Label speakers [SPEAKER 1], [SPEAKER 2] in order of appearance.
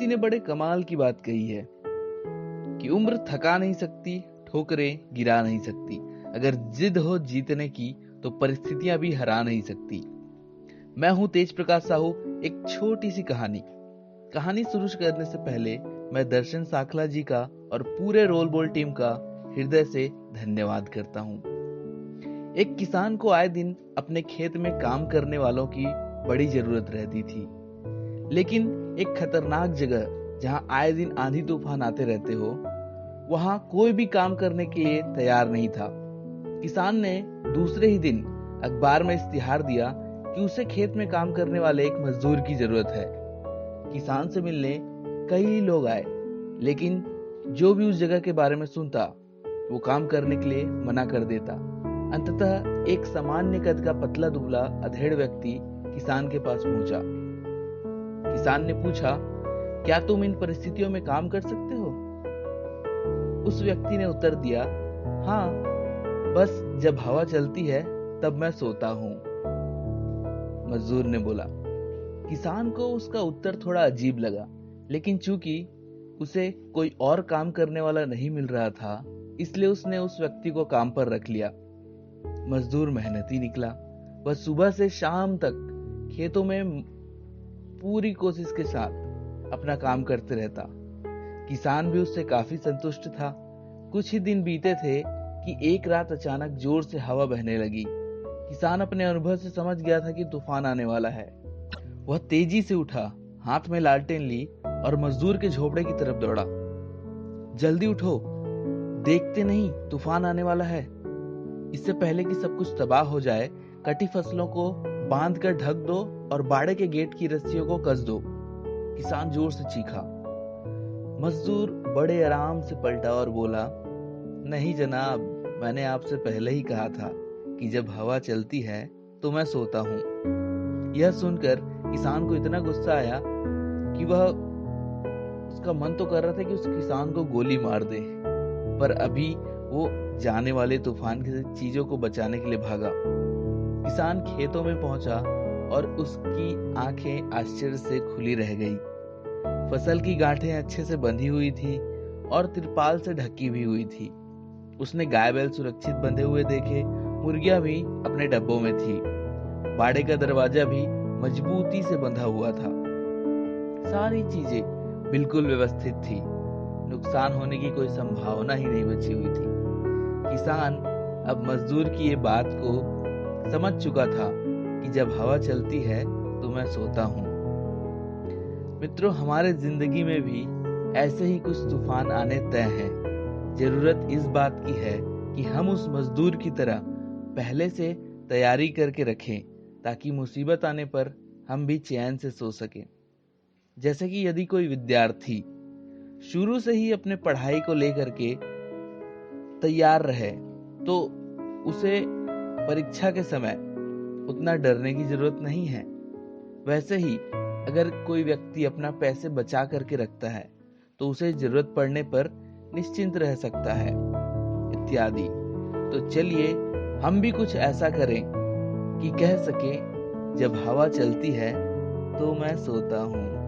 [SPEAKER 1] किसी ने बड़े कमाल की बात कही है कि उम्र थका नहीं सकती, ठोकरें गिरा नहीं सकती, अगर जिद हो जीतने की तो परिस्थितियां भी हरा नहीं सकती। मैं हूं तेज प्रकाश साहू। एक छोटी सी कहानी शुरू करने से पहले मैं दर्शन साखला जी का और पूरे रोल बॉल टीम का हृदय से धन्यवाद करता हूं। एक किसान को आए दिन अपने खेत में काम करने वालों की बड़ी जरूरत रहती थी, लेकिन एक खतरनाक जगह जहां आए दिन आंधी तूफान आते रहते हो, वहां कोई भी काम करने के लिए तैयार नहीं था। किसान ने दूसरे ही दिन अखबार में इश्तिहार दिया कि उसे खेत में काम करने वाले एक मजदूर की जरूरत है। किसान से मिलने कई लोग आए, लेकिन जो भी उस जगह के बारे में सुनता वो काम करने के लिए मना कर देता। अंततः एक सामान्य कद का पतला दुबला अधेड़ व्यक्ति किसान के पास पहुंचा। किसान ने पूछा, क्या तुम इन परिस्थितियों में काम कर सकते हो? उस व्यक्ति ने उत्तर दिया, हाँ, बस जब हवा चलती है तब मैं सोता हूं। मजदूर ने बोला। किसान को उसका उत्तर थोड़ा अजीब लगा, लेकिन चूंकि उसे कोई और काम करने वाला नहीं मिल रहा था, इसलिए उसने उस व्यक्ति को काम पर रख लिया। मजदूर मेहनती निकला। वह सुबह से शाम तक खेतों में पूरी कोशिश के साथ अपना काम करते रहता। किसान भी उससे काफी संतुष्ट था। कुछ ही दिन बीते थे कि एक रात अचानक जोर से हवा बहने लगी। किसान अपने अनुभव से समझ गया था कि तूफान आने वाला है। वह तेजी से उठा, हाथ में लालटेन ली और मजदूर के झोपड़े की तरफ दौड़ा। जल्दी उठो, देखते नहीं तूफान आने वाला है। इससे पहले कि सब कुछ तबाह हो जाए, कटी फसलों को बांध कर ढक दो और बाड़े के गेट की रस्सियों को कस दो। किसान जोर से चीखा। मजदूर बड़े आराम से पलटा और बोला, नहीं जनाब, मैंने आपसे पहले ही कहा था कि जब हवा चलती है तो मैं सोता हूं। यह सुनकर किसान को इतना गुस्सा आया कि उसका मन तो कर रहा था कि उस किसान को गोली मार दे, पर अभी वो जाने वाले तूफान की चीजों को बचाने के लिए भागा। किसान खेतों में पहुंचा और उसकी आंखें आश्चर्य से खुली रह गई। फसल की गांठें अच्छे से बंधी हुई थी और तिरपाल से ढकी भी हुई थी। उसने गाय बैल सुरक्षित बंधे हुए देखे, मुर्गियां भी अपने डब्बों में थी। बाड़े का दरवाजा भी मजबूती से बंधा हुआ था। सारी चीजें बिल्कुल व्यवस्थित थी। नुकसान होने की कोई संभावना ही नहीं बची हुई थी। किसान अब मजदूर की ये बात को समझ चुका था कि जब हवा चलती है तो मैं सोता हूं। मित्रों, हमारे जिंदगी में भी ऐसे ही कुछ तूफान आने तय हैं। जरूरत इस बात की है कि हम उस मजदूर की तरह पहले से तैयारी करके रखें, ताकि मुसीबत आने पर हम भी चैन से सो सकें। जैसे कि यदि कोई विद्यार्थी शुरू से ही अपने पढ़ाई को लेकर के तैयार रहे, तो उसे परीक्षा के समय उतना डरने की जरूरत नहीं है। वैसे ही अगर कोई व्यक्ति अपना पैसे बचा करके रखता है, तो उसे जरूरत पड़ने पर निश्चिंत रह सकता है, इत्यादि। तो चलिए हम भी कुछ ऐसा करें कि कह सके, जब हवा चलती है तो मैं सोता हूं।